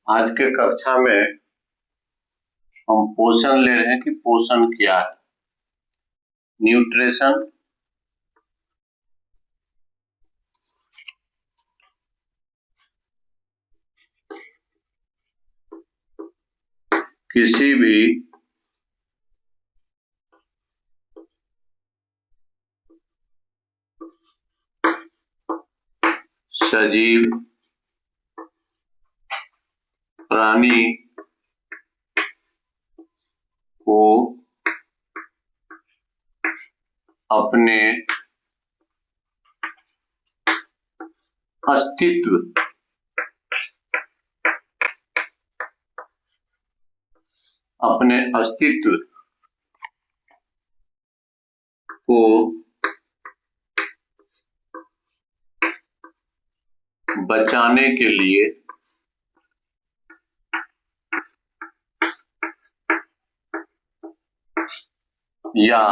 आज के कक्षा में हम पोषण ले रहे हैं कि पोषण क्या है। न्यूट्रिशन किसी भी सजीव प्राणी को अपने अस्तित्व को बचाने के लिए या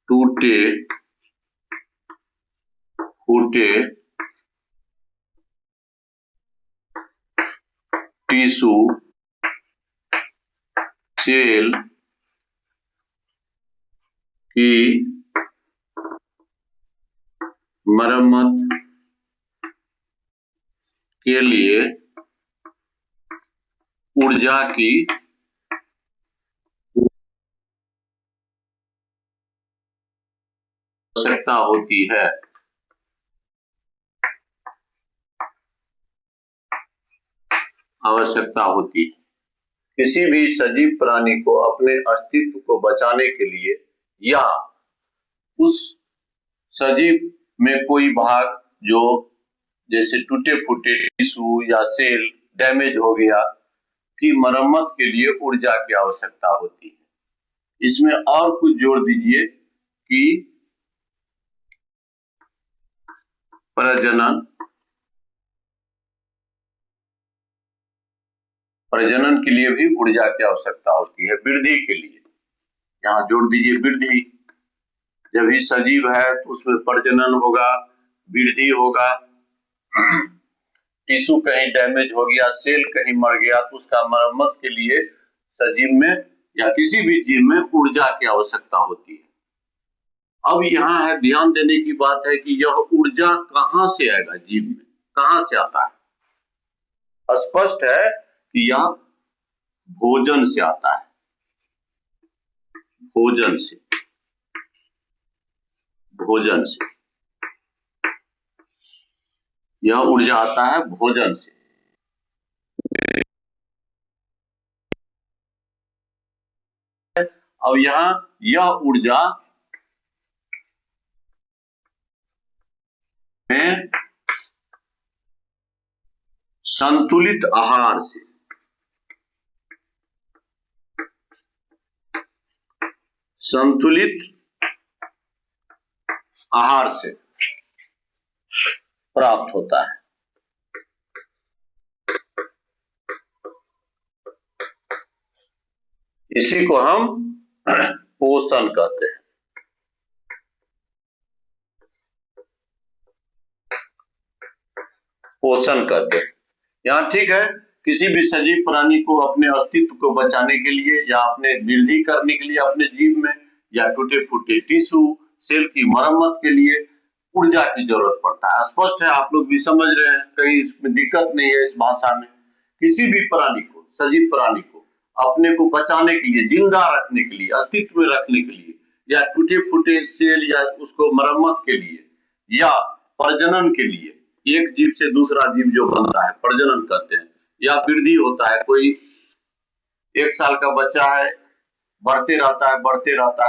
टूटे फूटे टिश्यू सेल की मरम्मत के लिए ऊर्जा की आवश्यकता होती है। किसी भी सजीव प्राणी को अपने अस्तित्व को बचाने के लिए या उस सजीव में कोई भाग जो जैसे टूटे फूटे टिश्यू या सेल डैमेज हो गया की मरम्मत के लिए ऊर्जा की आवश्यकता होती है। इसमें और कुछ जोड़ दीजिए कि प्रजनन के लिए भी ऊर्जा की आवश्यकता होती है। वृद्धि के लिए यहाँ जोड़ दीजिए वृद्धि। जब भी सजीव है तो उसमें प्रजनन होगा, वृद्धि होगा। टिश्यू कहीं डैमेज हो गया, सेल कहीं मर गया तो उसका मरम्मत के लिए सजीव में या किसी भी जीव में ऊर्जा की आवश्यकता होती है। अब यहाँ है ध्यान देने की बात है कि यह ऊर्जा कहाँ से आएगा, जीव में कहाँ से आता है। स्पष्ट है कि यह भोजन से आता है, भोजन से यह ऊर्जा आता है भोजन से। अब यहाँ यह ऊर्जा में संतुलित आहार से प्राप्त होता है। इसी को हम पोषण कहते हैं। यहाँ ठीक है, किसी भी सजीव प्राणी को अपने अस्तित्व को बचाने के लिए या अपने वृद्धि करने के लिए अपने जीव में या टूटे फूटे टिश्यू सेल की मरम्मत के लिए ऊर्जा की जरूरत पड़ता है। स्पष्ट है, आप लोग भी समझ रहे हैं, कहीं इसमें दिक्कत नहीं है। इस भाषा में किसी भी प्राणी को, सजीव प्राणी को अपने को बचाने के लिए, जिंदा रखने के लिए, अस्तित्व में रखने के लिए या टूटे फूटे सेल या उसको मरम्मत के लिए या प्रजनन के लिए, एक जीव से दूसरा जीव जो बनता है प्रजनन कहते हैं, या वृद्धि होता है। कोई 1 साल का बच्चा है, बढ़ते रहता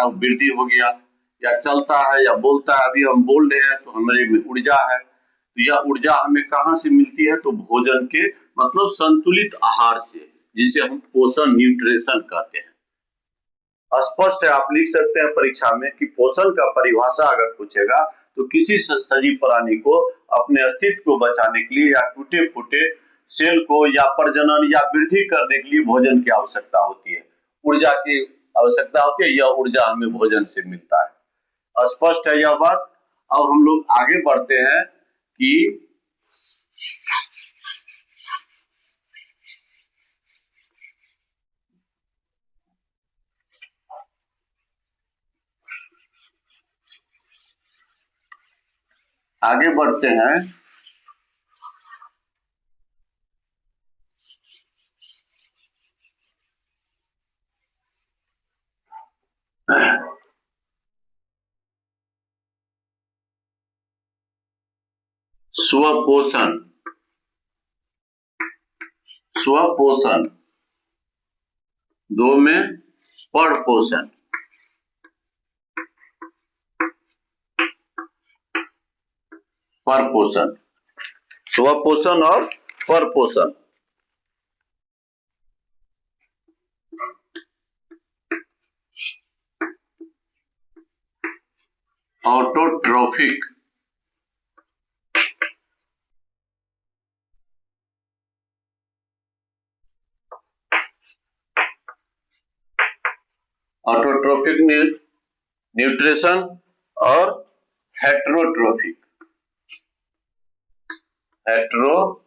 है, वृद्धि हो गया, या चलता है या बोलता है। अभी हम बोल रहे हैं तो हमारे में ऊर्जा है। तो यह ऊर्जा हमें कहाँ से मिलती है? तो भोजन के मतलब संतुलित आहार से, जिसे हम पोषण न्यूट्रिशन कहते हैं। स्पष्ट है, आप लिख सकते हैं परीक्षा में कि पोषण का परिभाषा अगर पूछेगा तो किसी सजीव प्राणी को अपने अस्तित्व को बचाने के लिए या टूटे फूटे सेल को या प्रजनन या वृद्धि करने के लिए भोजन की आवश्यकता होती है, ऊर्जा की आवश्यकता होती है। यह ऊर्जा हमें भोजन से मिलता है। स्पष्ट है यह बात। अब हम लोग आगे बढ़ते हैं कि आगे बढ़ते हैं। स्वपोषण। स्वपोषण, दो में परपोषण। परपोषण, स्वपोषण और परपोषण। ऑटोट्रॉफिक, ऑटोट्रॉफिक न्यूट्रिशन और हेट्रोट्रॉफिक। Heterotrophic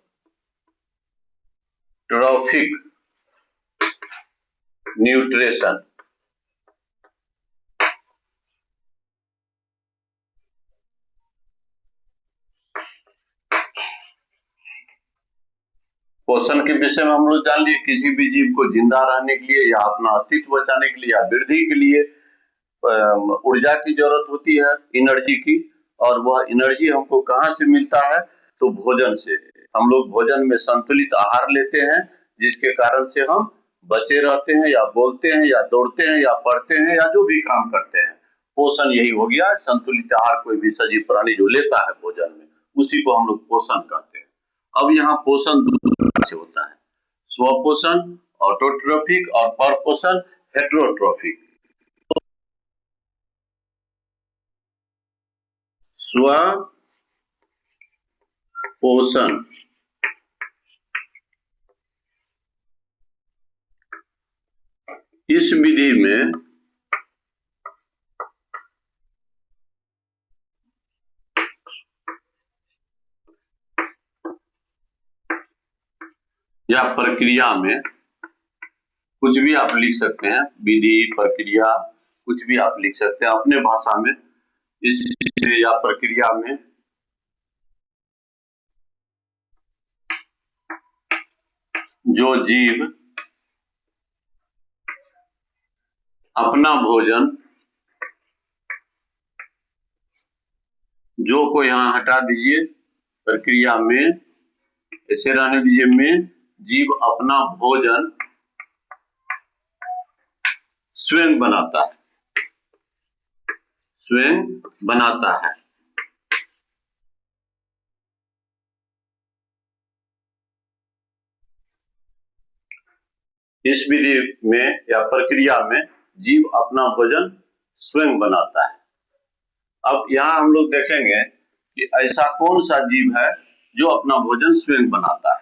nutrition. पोषण के विषय में हम लोग जान लिए, किसी भी जीव को जिंदा रहने के लिए या अपना अस्तित्व बचाने के लिए या वृद्धि के लिए ऊर्जा की जरूरत होती है, एनर्जी की। और वह एनर्जी हमको कहाँ से मिलता है? तो भोजन से। हम लोग भोजन में संतुलित आहार लेते हैं, जिसके कारण से हम बचे रहते हैं या बोलते हैं या दौड़ते हैं या पढ़ते हैं या जो भी काम करते हैं। पोषण यही हो गया, संतुलित आहार कोई भी सजीव प्राणी जो लेता है भोजन में, उसी को हम लोग पोषण कहते हैं। अब यहाँ पोषण दो प्रकार से होता है, स्वपोषण ऑटोट्रॉफिक और परपोषण हेट्रोट्रॉफिक। स्वपोषण इस विधि में या प्रक्रिया में, कुछ भी आप लिख सकते हैं, विधि प्रक्रिया कुछ भी आप लिख सकते हैं अपने भाषा में। इस या प्रक्रिया में जो जीव अपना भोजन, जो को यहाँ हटा दीजिए, प्रक्रिया में ऐसे रहने दीजिए, में जीव अपना भोजन स्वयं बनाता है, स्वयं बनाता है। इस विधि में या प्रक्रिया में जीव अपना भोजन स्वयं बनाता है। अब यहाँ हम लोग देखेंगे कि ऐसा कौन सा जीव है जो अपना भोजन स्वयं बनाता है।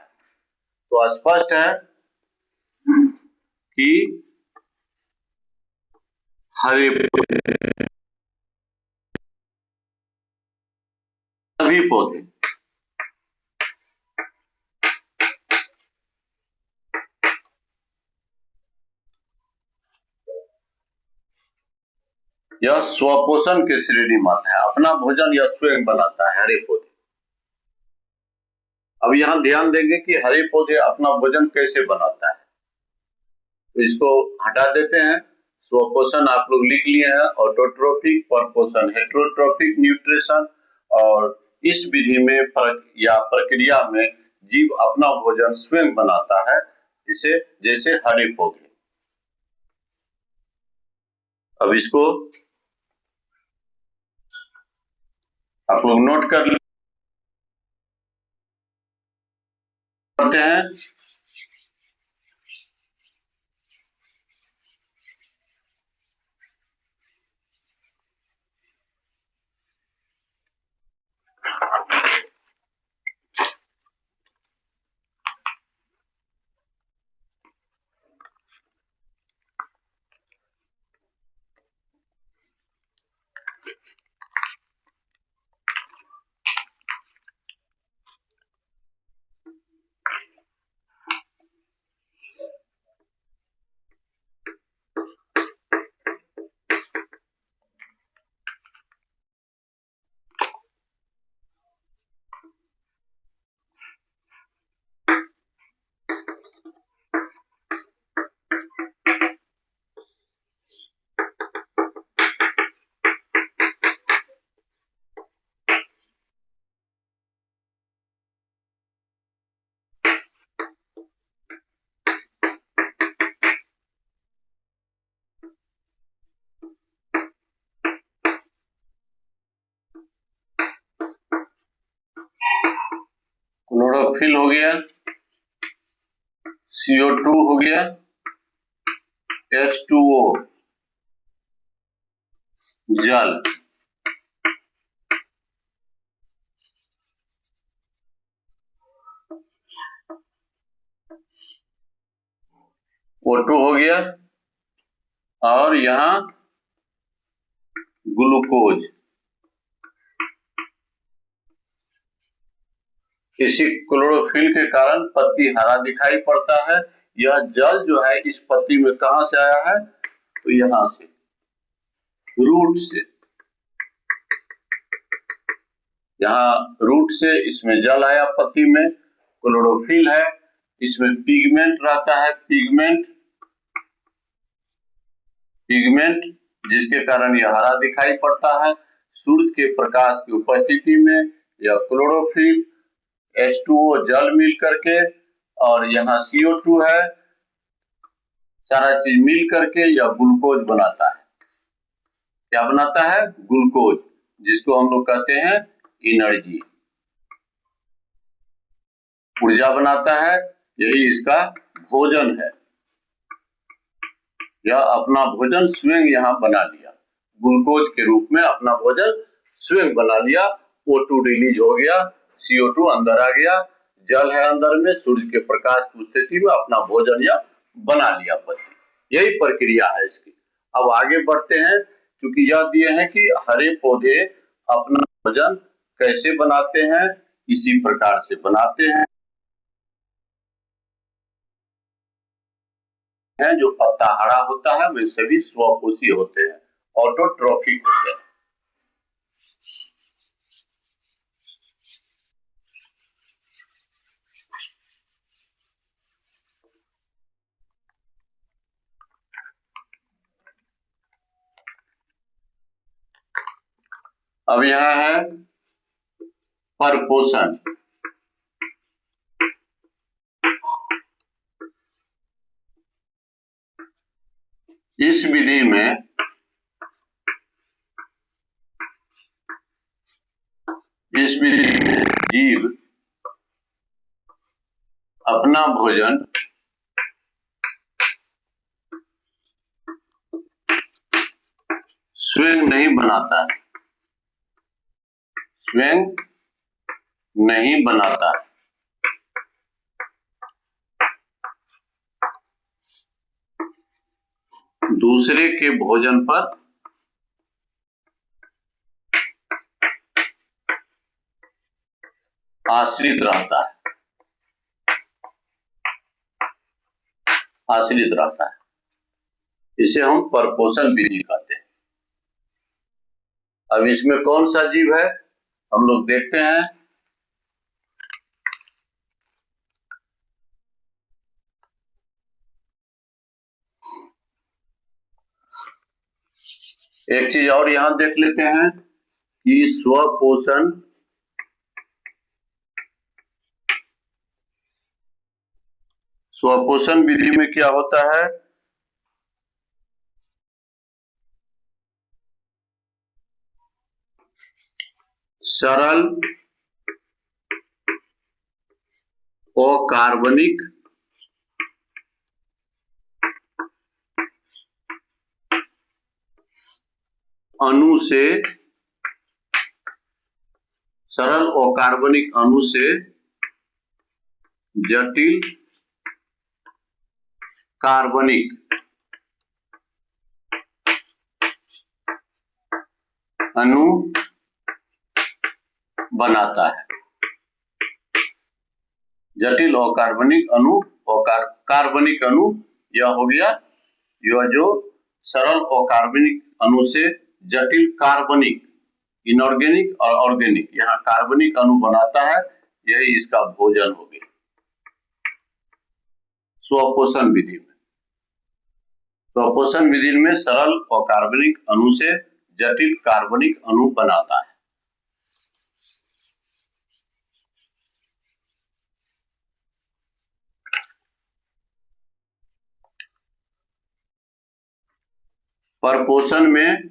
तो स्पष्ट है कि हरे सभी पौधे, यह स्वपोषण के श्रेणी में आता है, अपना भोजन यह स्वयं बनाता है, हरे पौधे। अब यहाँ ध्यान देंगे कि हरे पौधे अपना भोजन कैसे बनाता है, तो इसको हटा देते हैं। स्वपोषण आप लोग लिख लिए हैं, ऑटोट्रॉफिक, परपोषण हेट्रोट्रॉफिक न्यूट्रिशन। और इस विधि में या प्रक्रिया में जीव अपना भोजन स्वयं बनाता है, इसे जैसे हरे पौधे। अब इसको आप लोग नोट कर लेते हैं। क्लोरोफिल हो गया, CO2 हो गया, H2O जल, O2 हो गया, और यहाँ ग्लूकोज। इसी क्लोरोफिल के कारण पत्ती हरा दिखाई पड़ता है। यह जल जो है इस पत्ती में कहां से आया है? तो यहां से, रूट से। यहाँ रूट से इसमें जल आया, पत्ती में क्लोरोफिल है, इसमें पिगमेंट रहता है, पिगमेंट जिसके कारण यह हरा दिखाई पड़ता है। सूरज के प्रकाश की उपस्थिति में यह क्लोरोफिल, H2O जल मिल करके, और यहाँ CO2 है, सारा चीज मिल करके यह ग्लूकोज बनाता है। क्या बनाता है? ग्लूकोज, जिसको हम लोग कहते हैं एनर्जी, ऊर्जा बनाता है। यही इसका भोजन है। यह अपना भोजन स्वयं यहाँ बना लिया, ग्लूकोज के रूप में अपना भोजन स्वयं बना लिया। O2 रिलीज हो गया, CO2 अंदर आ गया, जल है अंदर में, सूर्य के प्रकाश की स्थिति में अपना भोजन यह बना लिया पत्ती। यही प्रक्रिया है इसकी। अब आगे बढ़ते हैं, क्योंकि यह दिए हैं कि हरे पौधे अपना भोजन कैसे बनाते हैं, इसी प्रकार से बनाते हैं। जो पत्ता हरा होता है वे सभी स्वपोषी होते हैं, ऑटोट्रॉफिक होते हैं। अब यहाँ है परपोषण। इस विधि में जीव अपना भोजन स्वयं नहीं बनाता है, स्वयं नहीं बनाता है। दूसरे के भोजन पर आश्रित रहता है, आश्रित रहता है। इसे हम परपोषण विधि कहते हैं। अब इसमें कौन सा जीव है हम लोग देखते हैं। एक चीज और यहां देख लेते हैं कि स्वपोषण विधि में क्या होता है। सरल अकार्बनिक अणु से, सरल अकार्बनिक अणु से जटिल कार्बनिक अणु बनाता है। जटिल अकार्बनिक अणु, कार्बनिक अणु यह हो गया। यह जो सरल अकार्बनिक अणु से जटिल कार्बनिक, इनऑर्गेनिक और ऑर्गेनिक, यहाँ कार्बनिक अणु बनाता है, यही इसका भोजन हो गया स्वपोषण विधि में। स्वपोषण विधि में सरल अकार्बनिक अणु से जटिल कार्बनिक अणु बनाता है। परपोषण में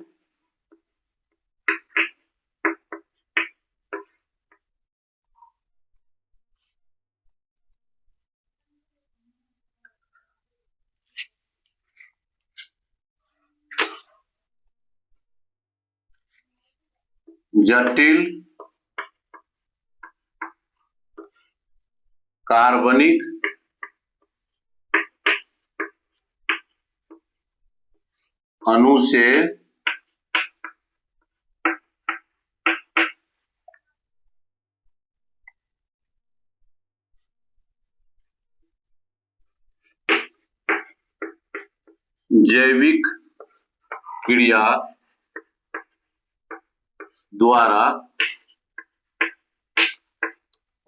जटिल कार्बनिक अणु से जैविक क्रिया द्वारा,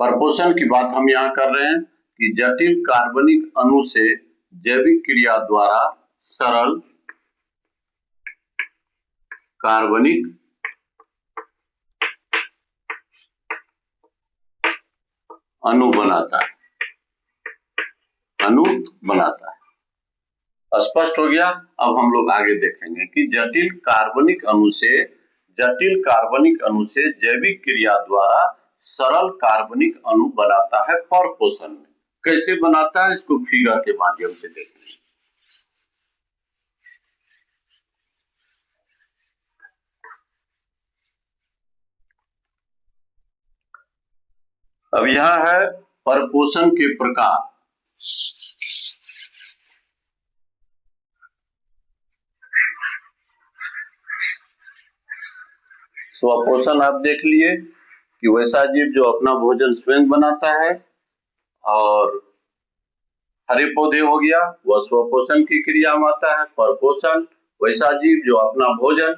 परपोषण की बात हम यहाँ कर रहे हैं कि जटिल कार्बनिक अणु से जैविक क्रिया द्वारा सरल कार्बनिक अणु बनाता है, स्पष्ट हो गया। अब हम लोग आगे देखेंगे कि जटिल कार्बनिक अणु से जैविक क्रिया द्वारा सरल कार्बनिक अणु बनाता है परपोषण में। कैसे बनाता है इसको फिगर के माध्यम से देखेंगे। अब यह है परपोषण के प्रकार। स्वपोषण आप देख लिए कि वैसा जीव जो अपना भोजन स्वयं बनाता है, और हरे पौधे हो गया वह स्वपोषण की क्रिया में आता है। परपोषण वैसा जीव जो अपना भोजन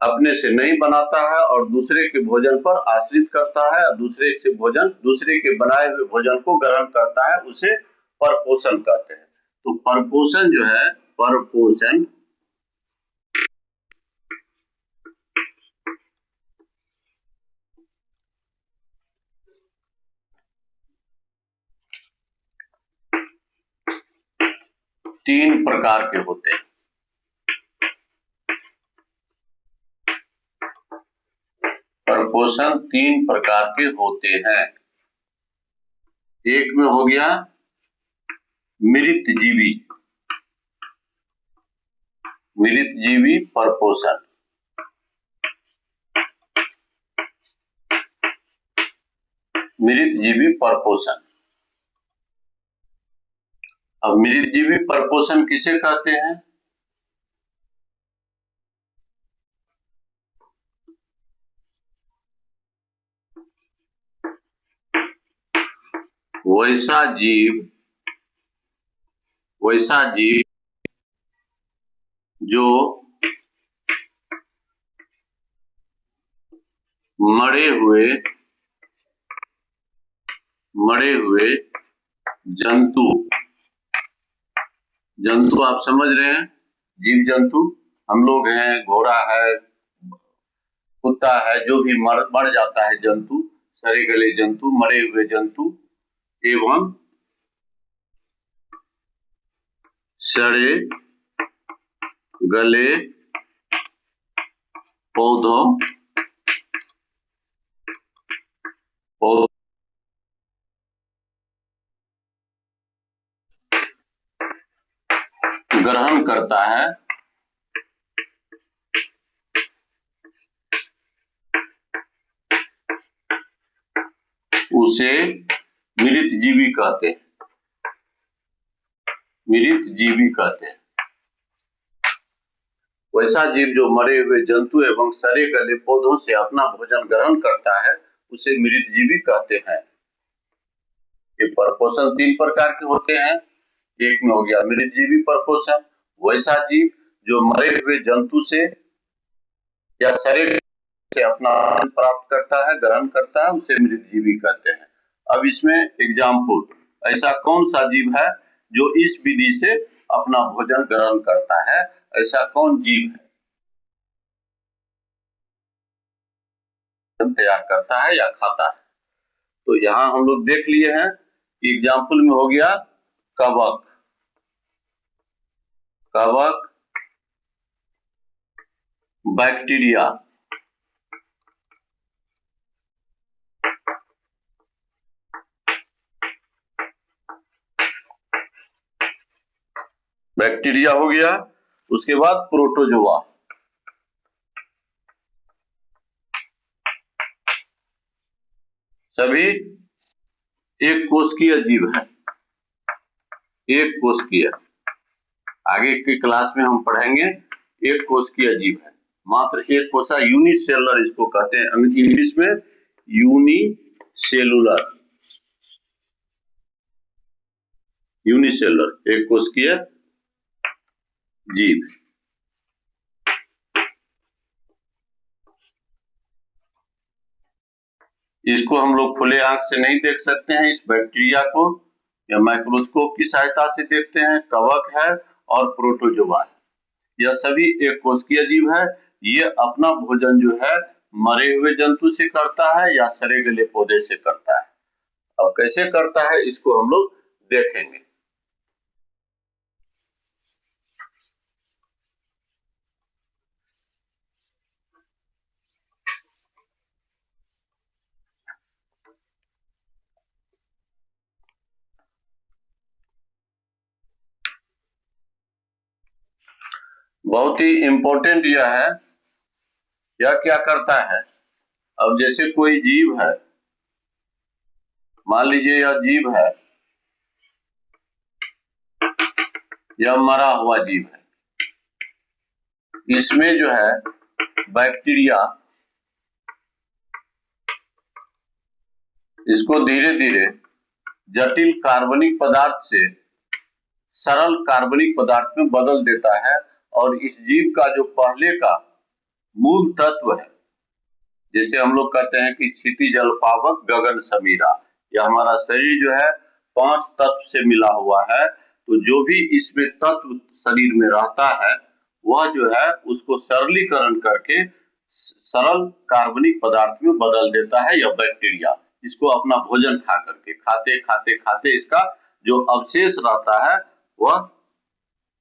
अपने से नहीं बनाता है और दूसरे के भोजन पर आश्रित करता है, दूसरे के बनाए हुए भोजन को ग्रहण करता है, उसे परपोषण कहते हैं। तो परपोषण जो है, परपोषण तीन प्रकार के होते हैं। परपोषण तीन प्रकार के होते हैं। एक में हो गया मृतजीवी परपोषण। मृतजीवी परपोषण। अब मृतजीवी परपोषण किसे कहते हैं? वैसा जीव जो मरे हुए जंतु आप समझ रहे हैं, जीव जंतु हम लोग हैं, घोड़ा है, कुत्ता है, जो भी मर जाता है जंतु, सड़े गले जंतु, मरे हुए जंतु एवं सड़े गले पौधों ग्रहण करता है, उसे मृतजीवी कहते हैं। वैसा जीव जो मरे हुए जंतु एवं सड़े गले पौधों से अपना भोजन ग्रहण करता है, उसे मृतजीवी कहते हैं। ये परपोषण तीन प्रकार के होते हैं। एक में हो गया मृतजीवी परपोषण, वैसा जीव जो मरे हुए जंतु से या सड़े से अपना भोजन प्राप्त करता है, ग्रहण करता है, उसे मृतजीवी कहते हैं। अब इसमें एग्जाम्पल, ऐसा कौन सा जीव है जो इस विधि से अपना भोजन ग्रहण करता है? ऐसा कौन जीव है तैयार करता है या खाता है? तो यहाँ हम लोग देख लिए हैं कि एग्जाम्पल में हो गया कवक, बैक्टीरिया, हो गया। उसके बाद प्रोटोजोआ, सभी एक कोशिकीय जीव है, एक कोशिकीय। आगे की क्लास में हम पढ़ेंगे एक कोशिकीय जीव है, मात्र एक कोशा, यूनिसेलुलर इसको कहते हैं इंग्लिश में, यूनिसेलुलर, यूनिसेलुलर एक कोशिकीय जीव। इसको हम लोग खुले आंख से नहीं देख सकते हैं, इस बैक्टीरिया को या माइक्रोस्कोप की सहायता से देखते हैं। कवक है और प्रोटोजोआ है, यह सभी एक कोशिकीय जीव है। ये अपना भोजन जो है मरे हुए जंतु से करता है या सड़े गले पौधे से करता है। अब कैसे करता है इसको हम लोग देखेंगे। बहुत ही इंपॉर्टेंट यह है, यह क्या करता है। अब जैसे कोई जीव है, मान लीजिए यह जीव है, यह मरा हुआ जीव है, इसमें जो है बैक्टीरिया इसको धीरे धीरे जटिल कार्बनिक पदार्थ से सरल कार्बनिक पदार्थ में बदल देता है। और इस जीव का जो पहले का मूल तत्व है, जैसे हम लोग कहते हैं कि क्षिति जल पावक गगन समीरा, यह हमारा शरीर जो है 5 तत्व से मिला हुआ है। तो जो भी इसमें तत्व शरीर में रहता है वह जो है उसको सरलीकरण करके सरल कार्बनिक पदार्थ में बदल देता है। यह बैक्टीरिया इसको अपना भोजन खा करके खाते खाते खाते इसका जो अवशेष रहता है वह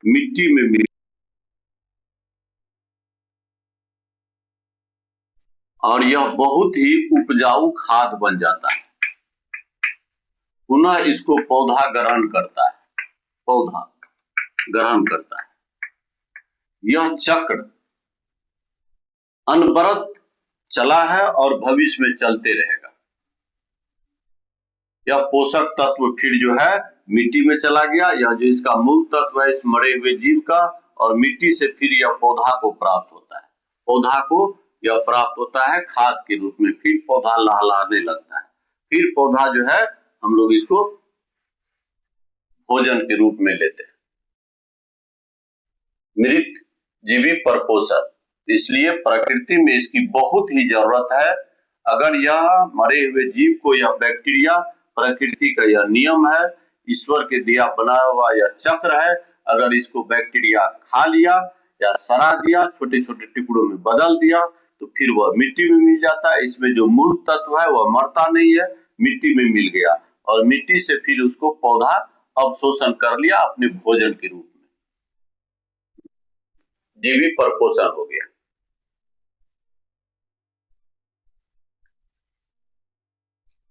मिट्टी में मिल, और यह बहुत ही उपजाऊ खाद बन जाता है। पुनः इसको पौधा ग्रहण करता है, पौधा ग्रहण करता है। यह चक्र अनवरत चला है और भविष्य में चलते रहेगा। यह पोषक तत्व फिर जो है मिट्टी में चला गया, यह जो इसका मूल तत्व है इस मरे हुए जीव का, और मिट्टी से फिर यह पौधा को प्राप्त होता है। पौधा को यह प्राप्त होता है खाद के रूप में, फिर पौधा लहलहाने लगता है, फिर पौधा जो है हम लोग इसको भोजन के रूप में लेते हैं। मृत जीवी परपोषण, इसलिए प्रकृति में इसकी बहुत ही जरूरत है। अगर यह मरे हुए जीव को, यह बैक्टीरिया प्रकृति का यह नियम है, ईश्वर के दिया बनाया हुआ यह चक्र है, अगर इसको बैक्टीरिया खा लिया या सड़ा दिया, छोटे छोटे टुकड़ों में बदल दिया, तो फिर वह मिट्टी में मिल जाता है। इसमें जो मूल तत्व है वह मरता नहीं है, मिट्टी में मिल गया, और मिट्टी से फिर उसको पौधा अवशोषण कर लिया अपने भोजन के रूप में, जीवी परपोषण हो गया।